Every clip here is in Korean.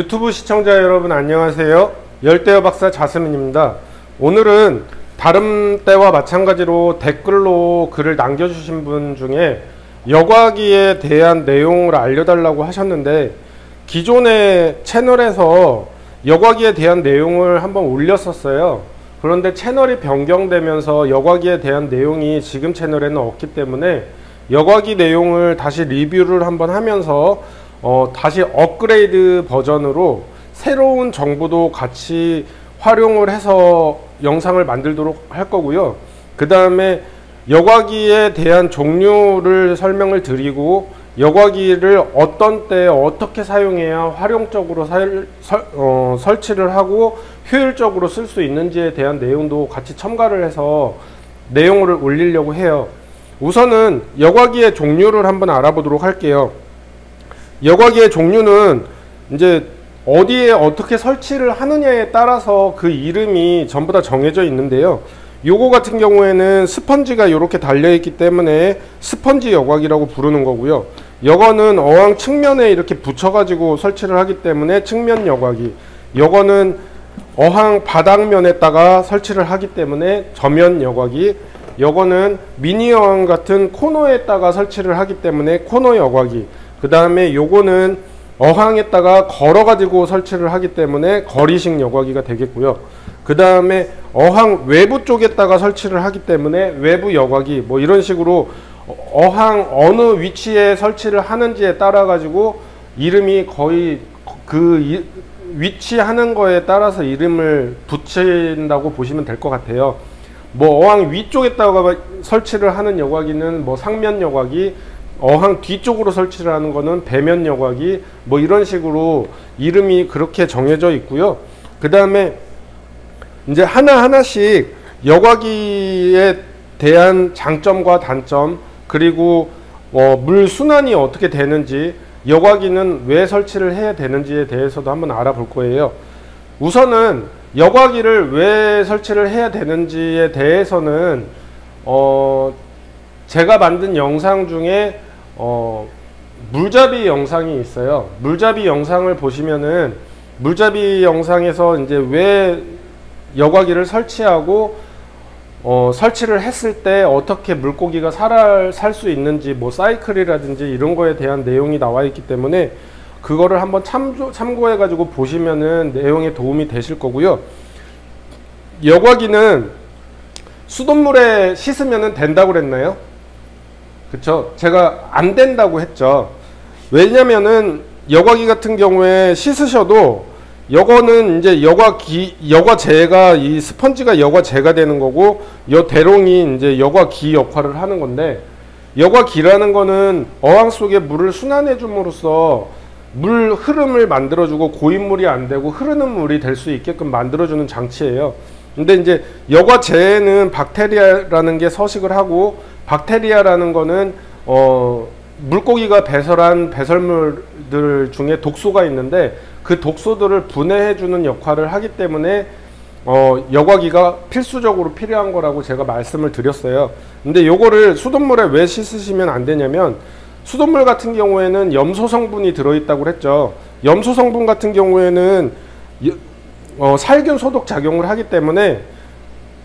유튜브 시청자 여러분 안녕하세요. 열대어 박사 자스민입니다. 오늘은 다른 때와 마찬가지로 댓글로 글을 남겨주신 분 중에 여과기에 대한 내용을 알려달라고 하셨는데, 기존의 채널에서 여과기에 대한 내용을 한번 올렸었어요. 그런데 채널이 변경되면서 여과기에 대한 내용이 지금 채널에는 없기 때문에 여과기 내용을 다시 리뷰를 한번 하면서 다시 업그레이드 버전으로 새로운 정보도 같이 활용을 해서 영상을 만들도록 할 거고요. 그 다음에 여과기에 대한 종류를 설명을 드리고, 여과기를 어떤 때 어떻게 사용해야 활용적으로 설치를 하고 효율적으로 쓸 수 있는지에 대한 내용도 같이 첨가를 해서 내용을 올리려고 해요. 우선은 여과기의 종류를 한번 알아보도록 할게요. 여과기의 종류는 이제 어디에 어떻게 설치를 하느냐에 따라서 그 이름이 전부 다 정해져 있는데요. 요거 같은 경우에는 스펀지가 이렇게 달려있기 때문에 스펀지 여과기라고 부르는 거고요. 요거는 어항 측면에 이렇게 붙여가지고 설치를 하기 때문에 측면 여과기. 요거는 어항 바닥면에다가 설치를 하기 때문에 저면 여과기. 요거는 미니 어항 같은 코너에다가 설치를 하기 때문에 코너 여과기. 그 다음에 요거는 어항에다가 걸어가지고 설치를 하기 때문에 거리식 여과기가 되겠고요. 그 다음에 어항 외부 쪽에다가 설치를 하기 때문에 외부 여과기, 뭐 이런 식으로 어항 어느 위치에 설치를 하는지에 따라 가지고 이름이 거의 그 위치하는 거에 따라서 이름을 붙인다고 보시면 될 것 같아요. 뭐 어항 위쪽에다가 설치를 하는 여과기는 뭐 상면 여과기, 어항 뒤쪽으로 설치를 하는 거는 배면 여과기, 뭐 이런 식으로 이름이 그렇게 정해져 있고요. 그 다음에 이제 하나하나씩 여과기에 대한 장점과 단점, 그리고 물 순환이 어떻게 되는지, 여과기는 왜 설치를 해야 되는지에 대해서도 한번 알아볼 거예요. 우선은 여과기를 왜 설치를 해야 되는지에 대해서는 제가 만든 영상 중에 물잡이 영상이 있어요. 물잡이 영상을 보시면은 물잡이 영상에서 이제 왜 여과기를 설치하고 설치를 했을 때 어떻게 물고기가 살 수 있는지, 뭐 사이클이라든지 이런 거에 대한 내용이 나와 있기 때문에 그거를 한번 참고해 가지고 보시면은 내용에 도움이 되실 거고요. 여과기는 수돗물에 씻으면 된다고 그랬나요? 그쵸? 제가 안 된다고 했죠. 왜냐면은 여과기 같은 경우에 씻으셔도 요거는 이제 여과제가, 이 스펀지가 여과제가 되는 거고, 요 대롱이 이제 여과기 역할을 하는 건데, 여과기라는 거는 어항 속에 물을 순환해 줌으로써 물 흐름을 만들어주고 고인물이 안 되고 흐르는 물이 될 수 있게끔 만들어주는 장치예요. 근데 이제 여과제에는 박테리아라는 게 서식을 하고, 박테리아라는 거는 물고기가 배설한 배설물들 중에 독소가 있는데 그 독소들을 분해해 주는 역할을 하기 때문에 여과기가 필수적으로 필요한 거라고 제가 말씀을 드렸어요. 근데 요거를 수돗물에 왜 씻으시면 안 되냐면, 수돗물 같은 경우에는 염소 성분이 들어있다고 그랬죠. 염소 성분 같은 경우에는 살균 소독 작용을 하기 때문에,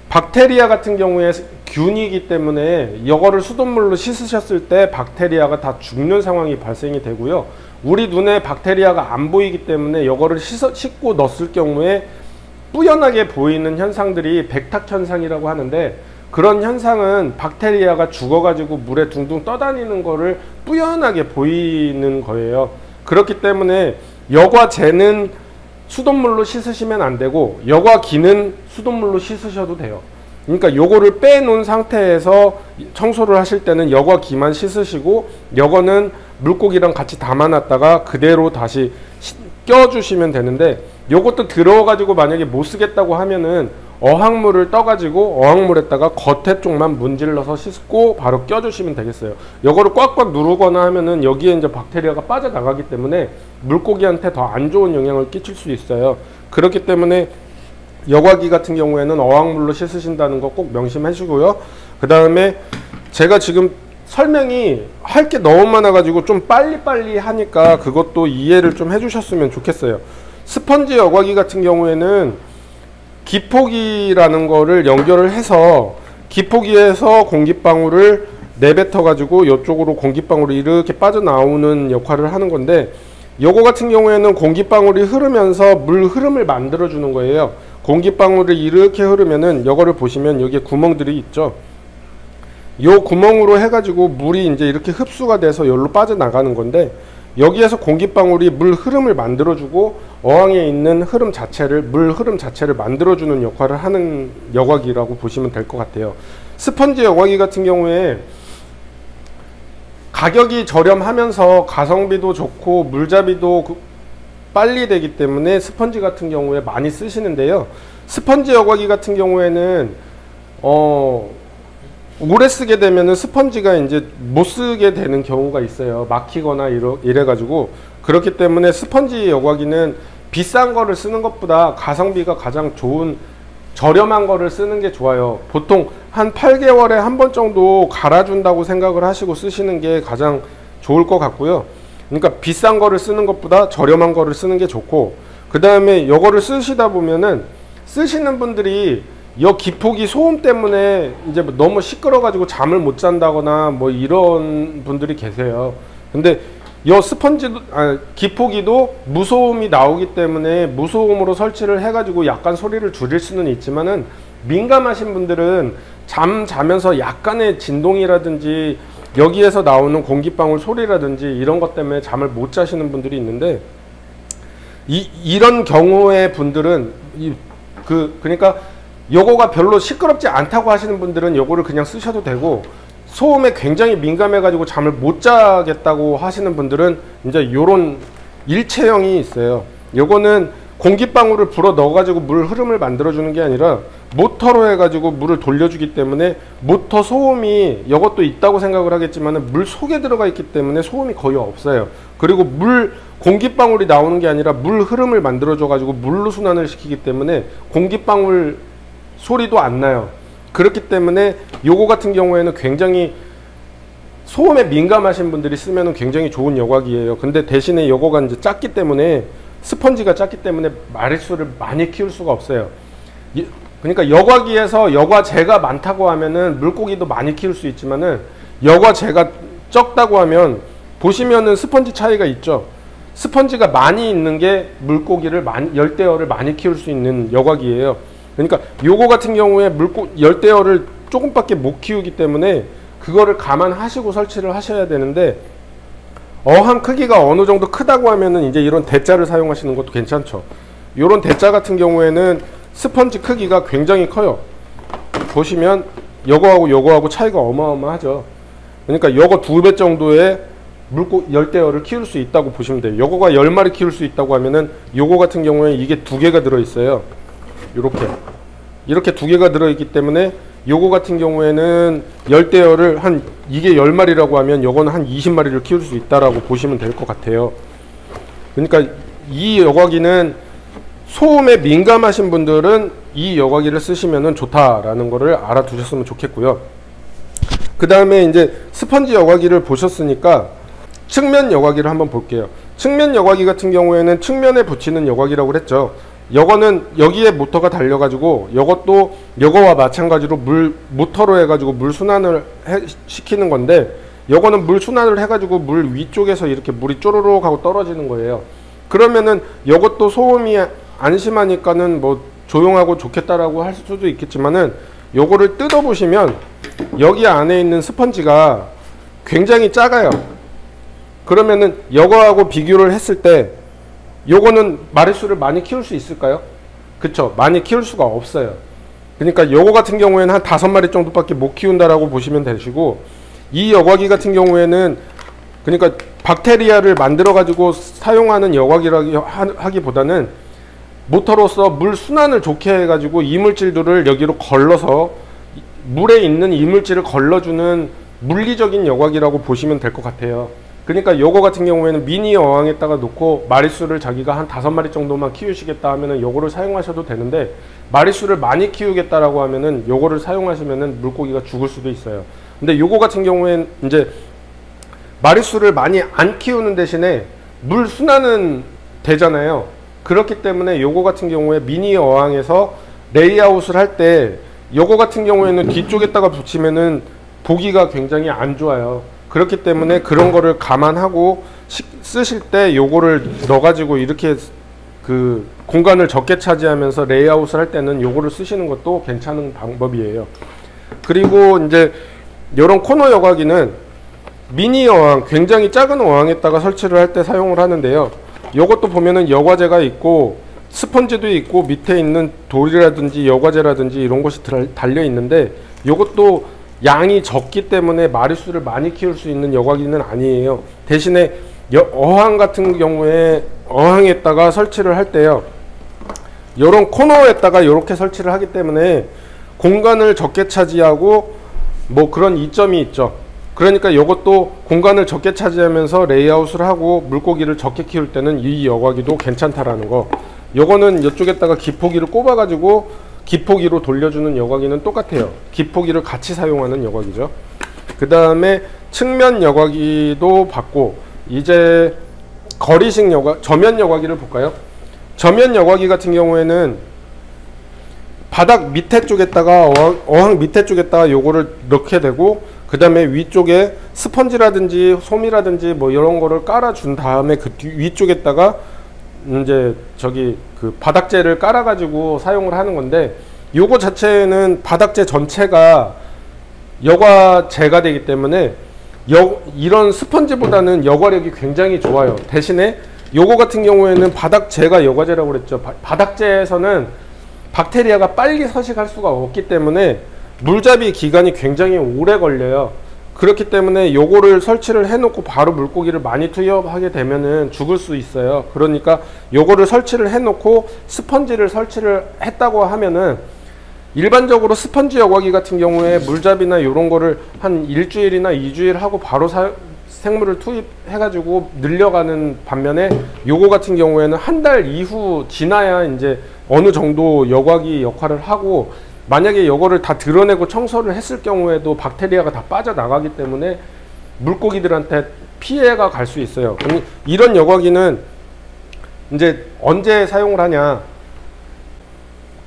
박테리아 같은 경우에 균이기 때문에 이거를 수돗물로 씻으셨을 때 박테리아가 다 죽는 상황이 발생이 되고요. 우리 눈에 박테리아가 안 보이기 때문에 이거를 씻고 넣었을 경우에 뿌연하게 보이는 현상들이 백탁 현상이라고 하는데, 그런 현상은 박테리아가 죽어가지고 물에 둥둥 떠다니는 거를 뿌연하게 보이는 거예요. 그렇기 때문에 여과제는 수돗물로 씻으시면 안 되고, 여과기는 수돗물로 씻으셔도 돼요. 그러니까 요거를 빼놓은 상태에서 청소를 하실 때는 여과기만 씻으시고, 요거는 물고기랑 같이 담아놨다가 그대로 다시 껴주시면 되는데, 요것도 들어가지고 만약에 못 쓰겠다고 하면은 어항물을 떠가지고 어항물에다가 겉에 쪽만 문질러서 씻고 바로 껴주시면 되겠어요. 요거를 꽉꽉 누르거나 하면은 여기에 이제 박테리아가 빠져나가기 때문에 물고기한테 더 안 좋은 영향을 끼칠 수 있어요. 그렇기 때문에 여과기 같은 경우에는 어항물로 씻으신다는 거 꼭 명심하시고요. 그 다음에 제가 지금 설명이 할 게 너무 많아 가지고 좀 빨리빨리 하니까 그것도 이해를 좀 해주셨으면 좋겠어요. 스펀지 여과기 같은 경우에는 기포기라는 거를 연결을 해서 기포기에서 공기방울을 내뱉어 가지고 이쪽으로 공기방울이 이렇게 빠져나오는 역할을 하는 건데, 요거 같은 경우에는 공기방울이 흐르면서 물 흐름을 만들어 주는 거예요. 공기방울이 이렇게 흐르면은 요거를 보시면 여기에 구멍들이 있죠. 요 구멍으로 해가지고 물이 이제 이렇게 흡수가 돼서 여기로 빠져나가는 건데, 여기에서 공기방울이 물 흐름을 만들어주고 어항에 있는 흐름 자체를, 물 흐름 자체를 만들어주는 역할을 하는 여과기라고 보시면 될 것 같아요. 스펀지 여과기 같은 경우에 가격이 저렴하면서 가성비도 좋고 물잡이도 빨리 되기 때문에 스펀지 같은 경우에 많이 쓰시는데요. 스펀지 여과기 같은 경우에는 오래 쓰게 되면은 스펀지가 이제 못 쓰게 되는 경우가 있어요. 막히거나 이래가지고. 그렇기 때문에 스펀지 여과기는 비싼 거를 쓰는 것보다 가성비가 가장 좋은 저렴한 거를 쓰는 게 좋아요. 보통 한 8개월에 한 번 정도 갈아준다고 생각을 하시고 쓰시는 게 가장 좋을 것 같고요. 그러니까 비싼 거를 쓰는 것보다 저렴한 거를 쓰는 게 좋고, 그 다음에 이거를 쓰시다 보면은 쓰시는 분들이 여 기포기 소음 때문에 이제 너무 시끄러 가지고 잠을 못 잔다거나 뭐 이런 분들이 계세요. 근데 여 스펀지도 기포기도 무소음이 나오기 때문에 무소음으로 설치를 해 가지고 약간 소리를 줄일 수는 있지만은, 민감하신 분들은 자면서 약간의 진동이라든지 여기에서 나오는 공기방울 소리라든지 이런 것 때문에 잠을 못 자시는 분들이 있는데, 이런 경우의 분들은 그러니까 요거가 별로 시끄럽지 않다고 하시는 분들은 요거를 그냥 쓰셔도 되고, 소음에 굉장히 민감해 가지고 잠을 못 자겠다고 하시는 분들은 이제 요런 일체형이 있어요. 요거는 공기방울을 불어 넣어 가지고 물 흐름을 만들어 주는 게 아니라 모터로 해 가지고 물을 돌려주기 때문에, 모터 소음이 이것도 있다고 생각을 하겠지만 물 속에 들어가 있기 때문에 소음이 거의 없어요. 그리고 공기방울이 나오는 게 아니라 물 흐름을 만들어 줘 가지고 물로 순환을 시키기 때문에 공기방울 소리도 안 나요. 그렇기 때문에 요거 같은 경우에는 굉장히 소음에 민감하신 분들이 쓰면 굉장히 좋은 여과기예요. 근데 대신에 요거가 이제 작기 때문에, 스펀지가 작기 때문에 마리수를 많이 키울 수가 없어요. 그러니까 여과기에서 여과재가 많다고 하면은 물고기도 많이 키울 수 있지만은, 여과재가 적다고 하면 보시면은 스펀지 차이가 있죠. 스펀지가 많이 있는 게 물고기를 열대어를 많이 키울 수 있는 여과기예요. 그러니까 요거 같은 경우에 열대어를 조금밖에 못 키우기 때문에 그거를 감안하시고 설치를 하셔야 되는데, 어항 크기가 어느 정도 크다고 하면은 이제 이런 대자를 사용하시는 것도 괜찮죠. 요런 대자 같은 경우에는 스펀지 크기가 굉장히 커요. 보시면 요거하고 차이가 어마어마하죠. 그러니까 요거 2배 정도의 열대어를 키울 수 있다고 보시면 돼요. 요거가 10마리 키울 수 있다고 하면은 요거 같은 경우에 이게 2개가 들어있어요. 이렇게 2개가 들어있기 때문에 요거 같은 경우에는 열대어를 이게 10마리라고 하면 요거는 한 20마리를 키울 수 있다라고 보시면 될 것 같아요. 그러니까 이 여과기는 소음에 민감하신 분들은 이 여과기를 쓰시면 좋다라는 거를 알아두셨으면 좋겠고요. 그 다음에 이제 스펀지 여과기를 보셨으니까 측면 여과기를 한번 볼게요. 측면 여과기 같은 경우에는 측면에 붙이는 여과기라고 그랬죠. 요거는 여기에 모터가 달려가지고 요거와 마찬가지로 모터로 해가지고 물 순환을 시키는 건데, 요거는 물 순환을 해가지고 물 위쪽에서 이렇게 물이 쪼르륵 하고 떨어지는 거예요. 그러면은 요것도 소음이 안 심하니까는 뭐 조용하고 좋겠다라고 할 수도 있겠지만은, 요거를 뜯어 보시면 여기 안에 있는 스펀지가 굉장히 작아요. 그러면은 요거하고 비교를 했을 때 요거는 마리수를 많이 키울 수 있을까요? 그쵸, 많이 키울 수가 없어요. 그러니까 요거 같은 경우에는 한 5마리 정도밖에 못 키운다라고 보시면 되시고, 이 여과기 같은 경우에는 그러니까 박테리아를 만들어 가지고 사용하는 여과기라고 하기보다는 모터로서 물 순환을 좋게 해 가지고 이물질들을 여기로 걸러서 물에 있는 이물질을 걸러주는 물리적인 여과기라고 보시면 될 것 같아요. 그러니까 요거 같은 경우에는 미니 어항에다가 놓고 마리수를 자기가 한 5마리 정도만 키우시겠다 하면은 요거를 사용하셔도 되는데, 마리수를 많이 키우겠다라고 하면은 요거를 사용하시면은 물고기가 죽을 수도 있어요. 근데 요거 같은 경우에는 이제 마리수를 많이 안 키우는 대신에 물 순환은 되잖아요. 그렇기 때문에 요거 같은 경우에 미니 어항에서 레이아웃을 할 때 요거 같은 경우에는 뒤쪽에다가 붙이면은 보기가 굉장히 안 좋아요. 그렇기 때문에 그런 거를 감안하고 쓰실 때 요거를 넣어가지고 이렇게 그 공간을 적게 차지하면서 레이아웃을 할 때는 요거를 쓰시는 것도 괜찮은 방법이에요. 그리고 이제 요런 코너 여과기는 미니 어항, 굉장히 작은 어항에다가 설치를 할 때 사용을 하는데요. 요것도 보면은 여과제가 있고 스펀지도 있고 밑에 있는 돌이라든지 여과제라든지 이런 것이 달려 있는데 요것도 양이 적기 때문에 마리수를 많이 키울 수 있는 여과기는 아니에요. 대신에 어항 같은 경우에 어항에다가 설치를 할 때요, 요런 코너에다가 이렇게 설치를 하기 때문에 공간을 적게 차지하고 뭐 그런 이점이 있죠. 그러니까 이것도 공간을 적게 차지하면서 레이아웃을 하고 물고기를 적게 키울 때는 이 여과기도 괜찮다라는 거. 요거는 이쪽에다가 기포기를 꼽아 가지고 기포기로 돌려주는 여과기는 똑같아요. 기포기를 같이 사용하는 여과기죠. 그 다음에 측면 여과기도 봤고, 이제 거리식 저면 여과기를 볼까요? 저면 여과기 같은 경우에는 바닥 밑에 쪽에다가 어항 밑에 쪽에다가 요거를 넣게 되고, 그 다음에 위쪽에 스펀지라든지 솜이라든지 뭐 이런 거를 깔아준 다음에 그 위쪽에다가 이제 저기 그 바닥재를 깔아 가지고 사용을 하는 건데, 요거 자체는 바닥재 전체가 여과재가 되기 때문에 이런 스펀지보다는 여과력이 굉장히 좋아요. 대신에 요거 같은 경우에는 바닥재가 여과재라고 그랬죠. 바닥재에서는 박테리아가 빨리 서식할 수가 없기 때문에 물잡이 기간이 굉장히 오래 걸려요. 그렇기 때문에 요거를 설치를 해 놓고 바로 물고기를 많이 투여하게 되면은 죽을 수 있어요. 그러니까 요거를 설치를 해 놓고 스펀지를 설치를 했다고 하면은, 일반적으로 스펀지 여과기 같은 경우에 물잡이나 요런 거를 한 일주일이나 2주일 하고 바로 생물을 투입해 가지고 늘려가는 반면에, 요거 같은 경우에는 한 달 이후 지나야 이제 어느 정도 여과기 역할을 하고, 만약에 요거를 다 드러내고 청소를 했을 경우에도 박테리아가 다 빠져나가기 때문에 물고기들한테 피해가 갈 수 있어요. 이런 여과기는 이제 언제 사용을 하냐,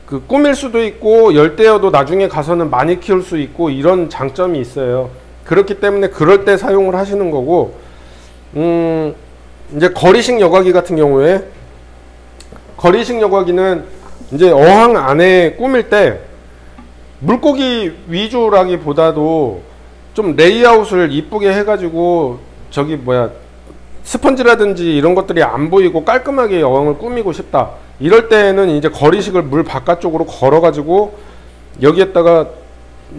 그 꾸밀 수도 있고 열대어도 나중에 가서는 많이 키울 수 있고 이런 장점이 있어요. 그렇기 때문에 그럴 때 사용을 하시는 거고, 이제 거리식 여과기 같은 경우에, 거리식 여과기는 이제 어항 안에 꾸밀 때 물고기 위주라기보다도 좀 레이아웃을 이쁘게 해가지고 저기 뭐야 스펀지라든지 이런 것들이 안 보이고 깔끔하게 어항을 꾸미고 싶다, 이럴 때는 이제 거리식을 물 바깥쪽으로 걸어 가지고 여기에다가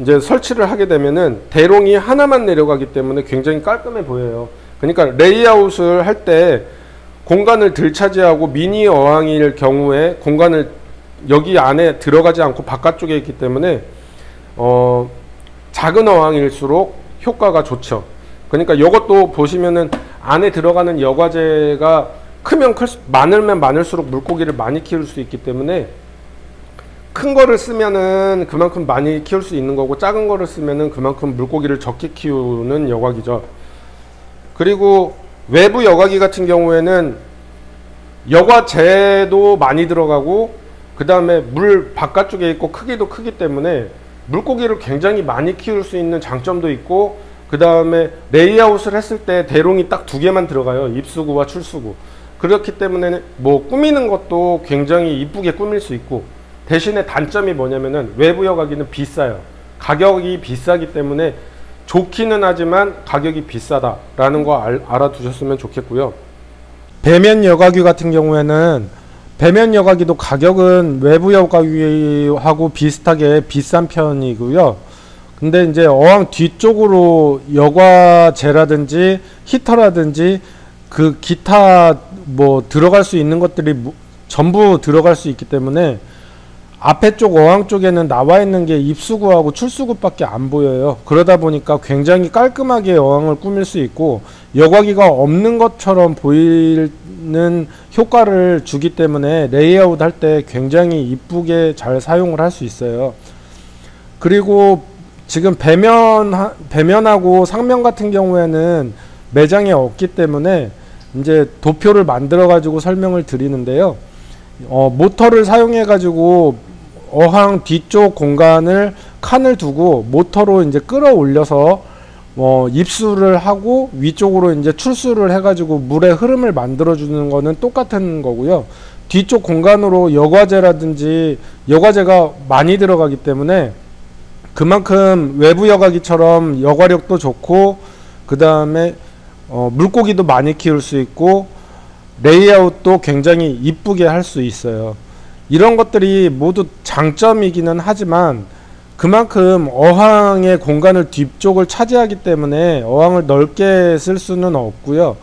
이제 설치를 하게 되면은 대롱이 하나만 내려가기 때문에 굉장히 깔끔해 보여요. 그러니까 레이아웃을 할 때 공간을 덜 차지하고 미니 어항일 경우에 공간을 여기 안에 들어가지 않고 바깥쪽에 있기 때문에 작은 어항일수록 효과가 좋죠. 그러니까 이것도 보시면은 안에 들어가는 여과제가 크면 많으면 많을수록 물고기를 많이 키울 수 있기 때문에, 큰 거를 쓰면은 그만큼 많이 키울 수 있는 거고, 작은 거를 쓰면은 그만큼 물고기를 적게 키우는 여과기죠. 그리고 외부 여과기 같은 경우에는 여과제도 많이 들어가고, 그 다음에 물 바깥쪽에 있고 크기도 크기 때문에 물고기를 굉장히 많이 키울 수 있는 장점도 있고, 그 다음에 레이아웃을 했을 때 대롱이 딱 2개만 들어가요. 입수구와 출수구. 그렇기 때문에 뭐 꾸미는 것도 굉장히 이쁘게 꾸밀 수 있고, 대신에 단점이 뭐냐면은 외부 여과기는 비싸요. 가격이 비싸기 때문에 좋기는 하지만 가격이 비싸다라는 거 알아두셨으면 좋겠고요. 배면 여과기 같은 경우에는, 배면 여과기도 가격은 외부 여과기하고 비슷하게 비싼 편이고요. 근데 이제 어항 뒤쪽으로 여과제라든지 히터라든지 그 기타 뭐 들어갈 수 있는 것들이 전부 들어갈 수 있기 때문에 앞에 쪽 어항 쪽에는 나와 있는 게 입수구하고 출수구밖에 안 보여요. 그러다 보니까 굉장히 깔끔하게 어항을 꾸밀 수 있고 여과기가 없는 것처럼 보이는 효과를 주기 때문에 레이아웃 할 때 굉장히 이쁘게 잘 사용을 할 수 있어요. 그리고 지금 배면하고 상면 같은 경우에는 매장에 없기 때문에 이제 도표를 만들어 가지고 설명을 드리는데요. 모터를 사용해 가지고 어항 뒤쪽 공간을 칸을 두고 모터로 이제 끌어올려서 입수를 하고 위쪽으로 이제 출수를 해 가지고 물의 흐름을 만들어 주는 거는 똑같은 거고요. 뒤쪽 공간으로 여과제라든지 여과제가 많이 들어가기 때문에 그만큼 외부 여과기처럼 여과력도 좋고, 그 다음에 물고기도 많이 키울 수 있고 레이아웃도 굉장히 이쁘게 할 수 있어요. 이런 것들이 모두 장점이기는 하지만 그만큼 어항의 공간을 뒤쪽을 차지하기 때문에 어항을 넓게 쓸 수는 없고요.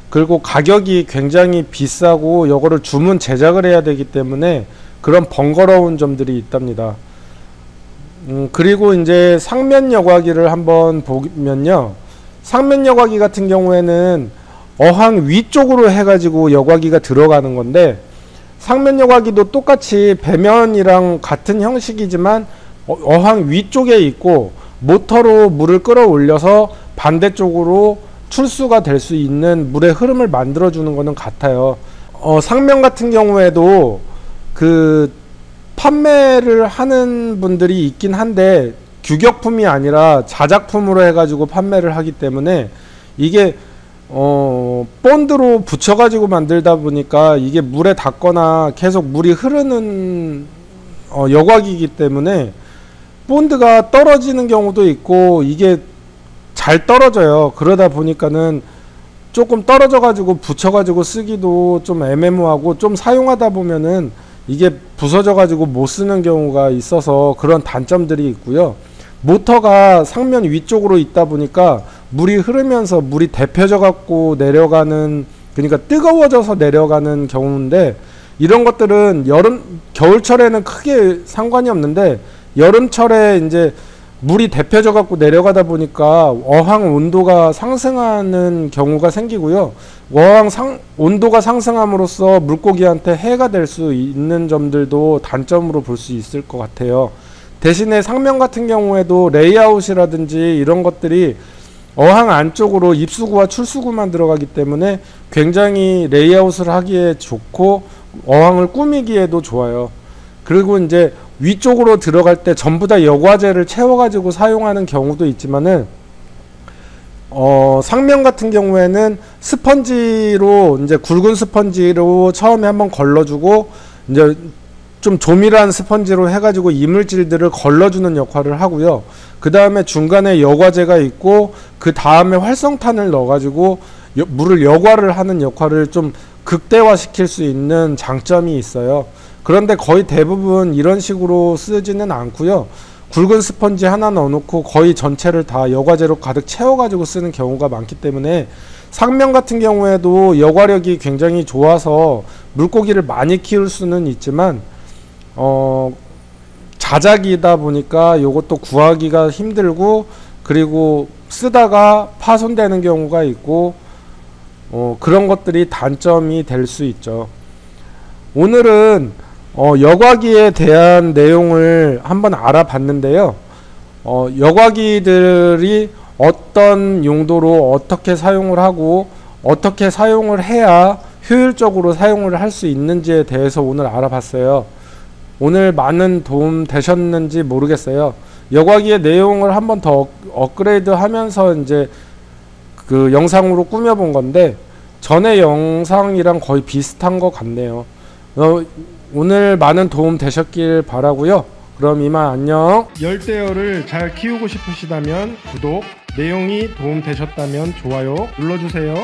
그리고 가격이 굉장히 비싸고 이거를 주문 제작을 해야 되기 때문에 그런 번거로운 점들이 있답니다. 그리고 이제 상면 여과기를 한번 보면요, 상면 여과기 같은 경우에는 어항 위쪽으로 해가지고 여과기가 들어가는 건데, 상면 여과기도 똑같이 배면이랑 같은 형식이지만 어항 위쪽에 있고 모터로 물을 끌어올려서 반대쪽으로 출수가 될 수 있는 물의 흐름을 만들어 주는 거는 같아요. 상면 같은 경우에도 그 판매를 하는 분들이 있긴 한데 규격품이 아니라 자작품으로 해가지고 판매를 하기 때문에 이게 본드로 붙여가지고 만들다 보니까 이게 물에 닿거나 계속 물이 흐르는 여과기이기 때문에 본드가 떨어지는 경우도 있고 이게 잘 떨어져요. 그러다 보니까는 조금 떨어져 가지고 붙여 가지고 쓰기도 좀 애매모하고, 좀 사용하다 보면은 이게 부서져 가지고 못 쓰는 경우가 있어서 그런 단점들이 있고요. 모터가 상면 위쪽으로 있다 보니까 물이 흐르면서 물이 데펴져 갖고 내려가는, 그러니까 뜨거워져서 내려가는 경우인데, 이런 것들은 겨울철에는 크게 상관이 없는데 여름철에 이제 물이 데펴져 갖고 내려가다 보니까 어항 온도가 상승하는 경우가 생기고요. 어항 온도가 상승함으로써 물고기한테 해가 될 수 있는 점들도 단점으로 볼 수 있을 것 같아요. 대신에 상면 같은 경우에도 레이아웃이라든지 이런 것들이 어항 안쪽으로 입수구와 출수구만 들어가기 때문에 굉장히 레이아웃을 하기에 좋고 어항을 꾸미기에도 좋아요. 그리고 이제 위쪽으로 들어갈 때 전부 다 여과제를 채워가지고 사용하는 경우도 있지만은 상면 같은 경우에는 스펀지로, 이제 굵은 스펀지로 처음에 한번 걸러주고 이제 좀 조밀한 스펀지로 해가지고 이물질들을 걸러주는 역할을 하고요. 그 다음에 중간에 여과제가 있고 그 다음에 활성탄을 넣어가지고 물을 여과를 하는 역할을 좀 극대화시킬 수 있는 장점이 있어요. 그런데 거의 대부분 이런 식으로 쓰지는 않고요. 굵은 스펀지 하나 넣어놓고 거의 전체를 다 여과제로 가득 채워가지고 쓰는 경우가 많기 때문에 상면 같은 경우에도 여과력이 굉장히 좋아서 물고기를 많이 키울 수는 있지만 자작이다 보니까 요것도 구하기가 힘들고, 그리고 쓰다가 파손되는 경우가 있고 그런 것들이 단점이 될 수 있죠. 오늘은 여과기에 대한 내용을 한번 알아봤는데요. 여과기들이 어떤 용도로 어떻게 사용을 하고 어떻게 사용을 해야 효율적으로 사용을 할 수 있는지에 대해서 오늘 알아봤어요. 오늘 많은 도움 되셨는지 모르겠어요. 여과기의 내용을 한번 더 업그레이드 하면서 이제 그 영상으로 꾸며본 건데 전에 영상이랑 거의 비슷한 것 같네요. 오늘 많은 도움 되셨길 바라고요. 그럼 이만 안녕. 열대어를 잘 키우고 싶으시다면 구독, 내용이 도움 되셨다면 좋아요 눌러주세요.